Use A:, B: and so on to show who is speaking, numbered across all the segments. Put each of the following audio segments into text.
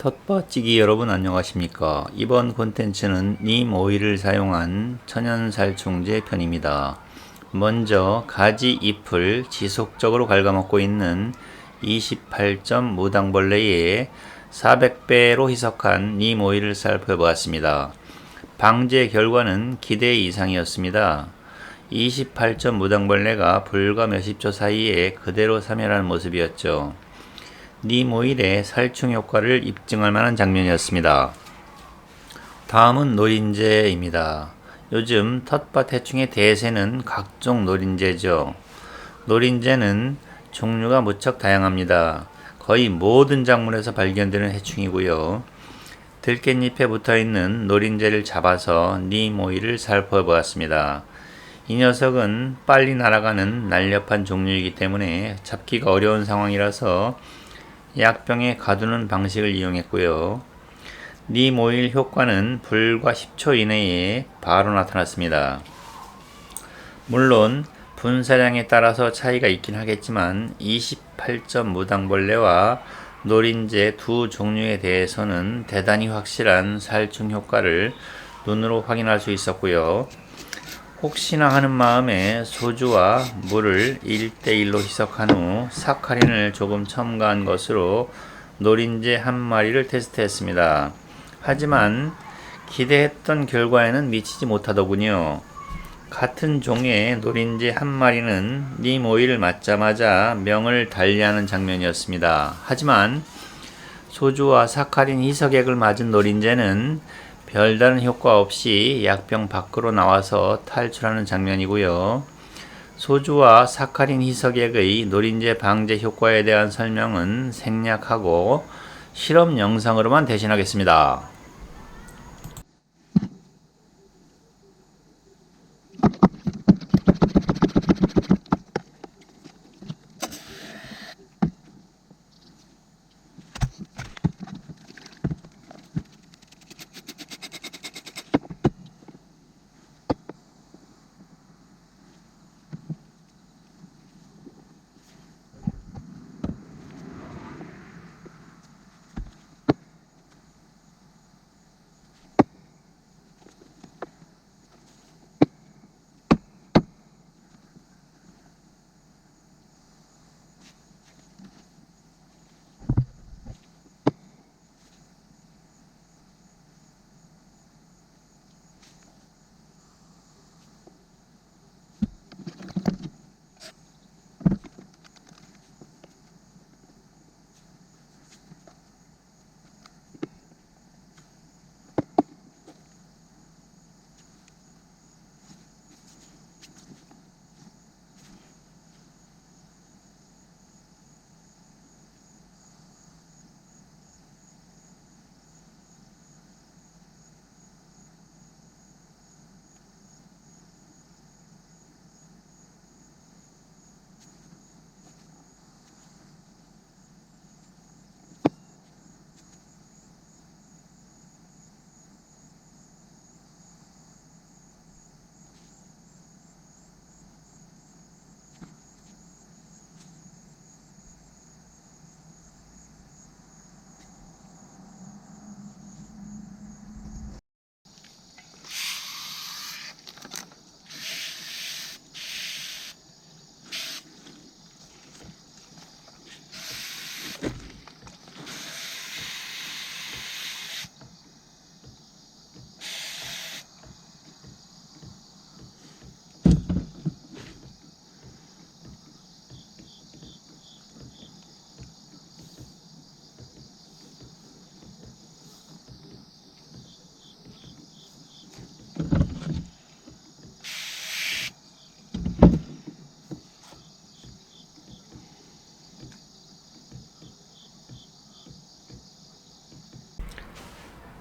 A: 텃밭지기 여러분 안녕하십니까. 이번 콘텐츠는 님 오일을 사용한 천연살충제 편입니다. 먼저 가지 잎을 지속적으로 갉아먹고 있는 28점 무당벌레에 400배로 희석한 님 오일을 살펴보았습니다. 방제 결과는 기대 이상이었습니다. 28점 무당벌레가 불과 몇십 초 사이에 그대로 사멸하는 모습이었죠. 님 오일의 살충 효과를 입증할 만한 장면이었습니다. 다음은 노린재입니다. 요즘 텃밭 해충의 대세는 각종 노린재죠. 노린재는 종류가 무척 다양합니다. 거의 모든 작물에서 발견되는 해충이고요. 들깻잎에 붙어있는 노린재를 잡아서 님 오일을 살펴보았습니다. 이 녀석은 빨리 날아가는 날렵한 종류이기 때문에 잡기가 어려운 상황이라서 약병에 가두는 방식을 이용했고요. 님 오일 효과는 불과 10초 이내에 바로 나타났습니다. 물론 분사량에 따라서 차이가 있긴 하겠지만 28점 무당벌레와 노린재 두 종류에 대해서는 대단히 확실한 살충 효과를 눈으로 확인할 수 있었고요. 혹시나 하는 마음에 소주와 물을 1:1로 희석한 후 사카린을 조금 첨가한 것으로 노린재 한 마리를 테스트했습니다. 하지만 기대했던 결과에는 미치지 못하더군요. 같은 종의 노린재 한 마리는 님 오일을 맞자마자 명을 달리하는 장면이었습니다. 하지만 소주와 사카린 희석액을 맞은 노린재는 별다른 효과 없이 약병 밖으로 나와서 탈출하는 장면이고요. 소주와 사카린 희석액의 노린재 방제 효과에 대한 설명은 생략하고 실험 영상으로만 대신하겠습니다.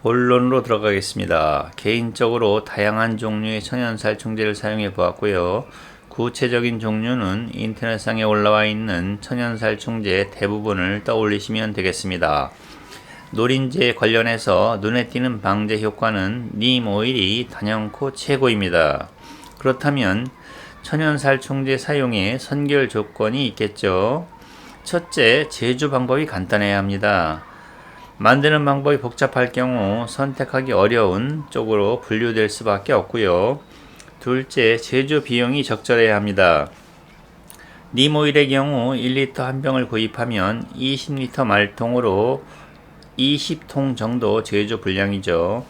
A: 본론으로 들어가겠습니다. 개인적으로 다양한 종류의 천연살충제를 사용해 보았고요. 구체적인 종류는 인터넷상에 올라와 있는 천연살충제 대부분을 떠올리시면 되겠습니다. 노린재 관련해서 눈에 띄는 방제 효과는 님 오일이 단연코 최고입니다. 그렇다면 천연살충제 사용에 선결 조건이 있겠죠. 첫째, 제조 방법이 간단해야 합니다. 만드는 방법이 복잡할 경우 선택하기 어려운 쪽으로 분류될 수밖에 없고요. 둘째, 제조 비용이 적절해야 합니다. 님 오일의 경우 1리터 한 병을 구입하면 20리터 말통으로 20통 정도 제조 분량이죠.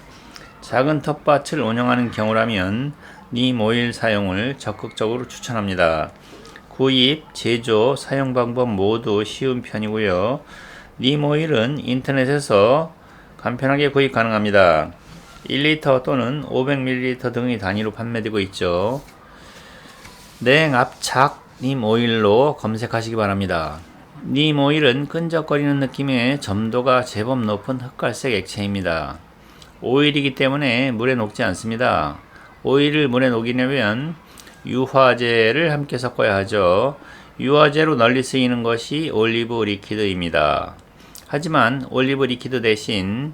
A: 작은 텃밭을 운영하는 경우라면 님 오일 사용을 적극적으로 추천합니다. 구입, 제조, 사용 방법 모두 쉬운 편이고요. 님 오일은 인터넷에서 간편하게 구입 가능합니다. 1리터 또는 500ml 등의 단위로 판매되고 있죠. 냉압착 님 오일로 검색하시기 바랍니다. 님 오일은 끈적거리는 느낌의 점도가 제법 높은 흑갈색 액체입니다. 오일이기 때문에 물에 녹지 않습니다. 오일을 물에 녹이려면 유화제를 함께 섞어야 하죠. 유화제로 널리 쓰이는 것이 올리브 리퀴드입니다. 하지만 올리브 리퀴드 대신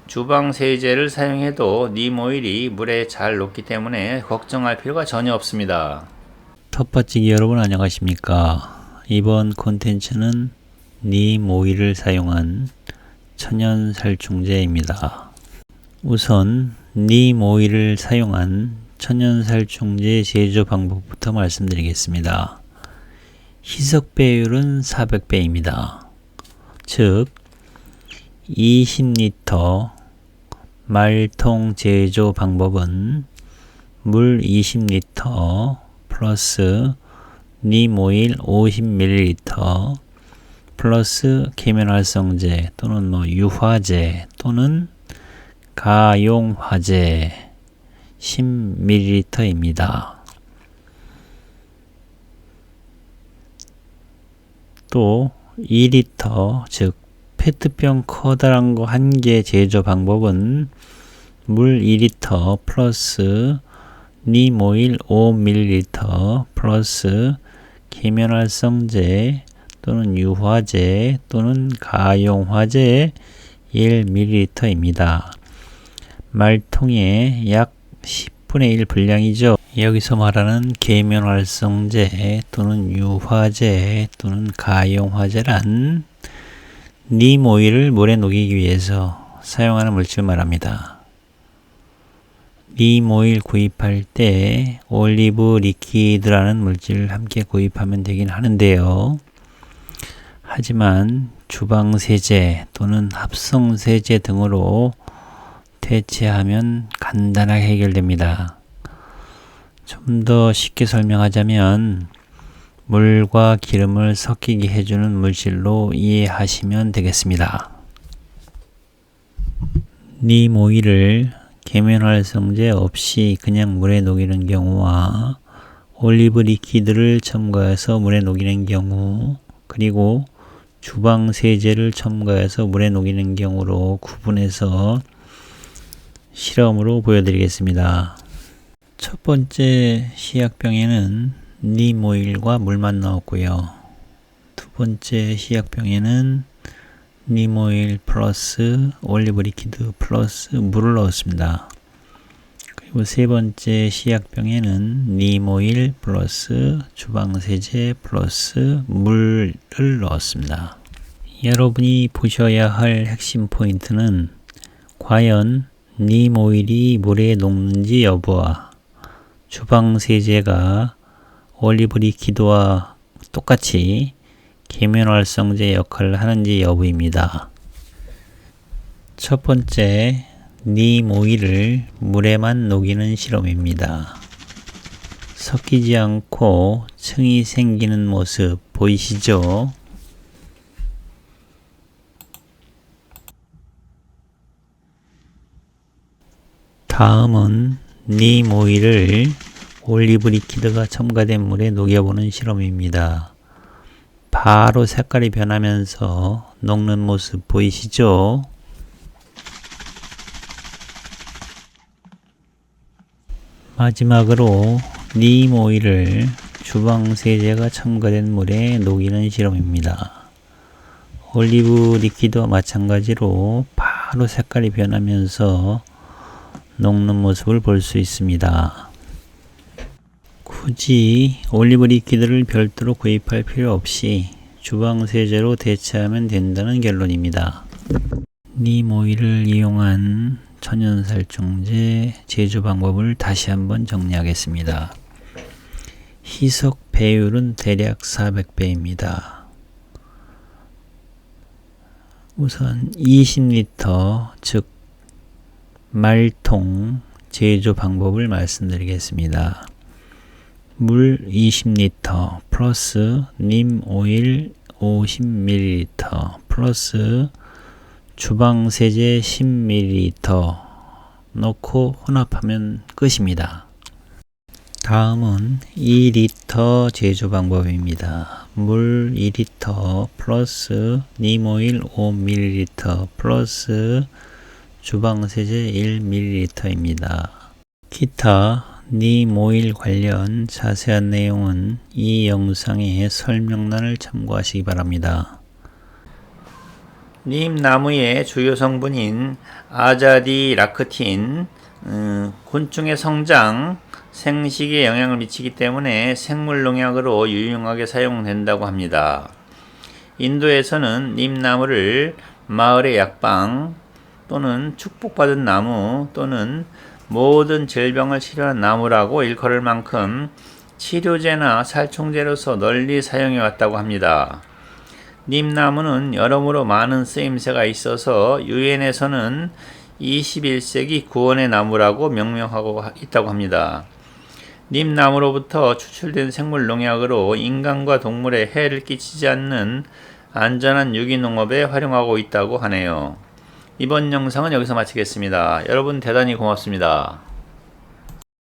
A: 주방 세제를 사용해도 님 오일이 물에 잘 녹기 때문에 걱정할 필요가 전혀 없습니다.
B: 텃밭지기 여러분 안녕하십니까? 이번 콘텐츠는 님 오일을 사용한 천연 살충제입니다. 우선 님 오일을 사용한 천연 살충제 제조 방법부터 말씀드리겠습니다. 희석 배율은 400배입니다. 즉 20리터 말통 제조 방법은 물 20리터 플러스 님 오일 50ml 플러스 계면활성제 또는 유화제 또는 가용화제 10ml입니다. 또 2리터 즉 페트병 커다란 거 한 개 제조 방법은 물 2리터 플러스 님 오일 5ml 플러스 계면활성제 또는 유화제 또는 가용화제 1ml입니다. 말통의 약 10분의 1 분량이죠. 여기서 말하는 계면활성제 또는 유화제 또는 가용화제란 님 오일을 물에 녹이기 위해서 사용하는 물질 말합니다. 님 오일 구입할 때 올리브 리퀴드라는 물질을 함께 구입하면 되긴 하는데요. 하지만 주방세제 또는 합성세제 등으로 대체하면 간단하게 해결됩니다. 좀 더 쉽게 설명하자면 물과 기름을 섞이게 해주는 물질로 이해하시면 되겠습니다. 님 오일을 계면활성제 없이 그냥 물에 녹이는 경우와 올리브 리퀴드를 첨가해서 물에 녹이는 경우 그리고 주방세제를 첨가해서 물에 녹이는 경우로 구분해서 실험으로 보여드리겠습니다. 첫 번째 시약병에는 님 오일과 물만 넣었고요. 두 번째 시약병에는 님 오일 플러스 올리브 리퀴드 플러스 물을 넣었습니다. 그리고 세 번째 시약병에는 님 오일 플러스 주방세제 플러스 물을 넣었습니다. 여러분이 보셔야 할 핵심 포인트는 과연 님 오일이 물에 녹는지 여부와 주방세제가 올리브 리퀴드와 똑같이 계면활성제 역할을 하는지 여부입니다. 첫 번째, 님 오일을 물에만 녹이는 실험입니다. 섞이지 않고 층이 생기는 모습 보이시죠? 다음은 님 오일을 올리브 리퀴드가 첨가된 물에 녹여보는 실험입니다. 바로 색깔이 변하면서 녹는 모습 보이시죠? 마지막으로 님 오일을 주방세제가 첨가된 물에 녹이는 실험입니다. 올리브 리퀴드와 마찬가지로 바로 색깔이 변하면서 녹는 모습을 볼 수 있습니다. 굳이 올리브 리퀴드를 별도로 구입할 필요 없이 주방세제로 대체하면 된다는 결론입니다. 님 오일을 이용한 천연살충제 제조 방법을 다시 한번 정리하겠습니다. 희석 배율은 대략 400배입니다. 우선 20리터, 즉 말통 제조 방법을 말씀드리겠습니다. 물 20리터 플러스 님 오일 50ml 플러스 주방세제 10ml 넣고 혼합하면 끝입니다. 다음은 2리터 제조 방법입니다. 물 2리터 플러스 님 오일 5ml 플러스 주방세제 1ml입니다. 기타 님 오일 관련 자세한 내용은 이 영상의 설명란을 참고하시기 바랍니다.
A: 님 나무의 주요 성분인 아자디락틴, 곤충의 성장, 생식에 영향을 미치기 때문에 생물 농약으로 유용하게 사용된다고 합니다. 인도에서는 님 나무를 마을의 약방 또는 축복받은 나무 또는 모든 질병을 치료하는 나무라고 일컬을 만큼 치료제나 살충제로서 널리 사용해 왔다고 합니다. 님나무는 여러모로 많은 쓰임새가 있어서 유엔에서는 21세기 구원의 나무라고 명명하고 있다고 합니다. 님나무로부터 추출된 생물 농약으로 인간과 동물에 해를 끼치지 않는 안전한 유기농업에 활용하고 있다고 하네요. 이번 영상은 여기서 마치겠습니다. 여러분 대단히 고맙습니다.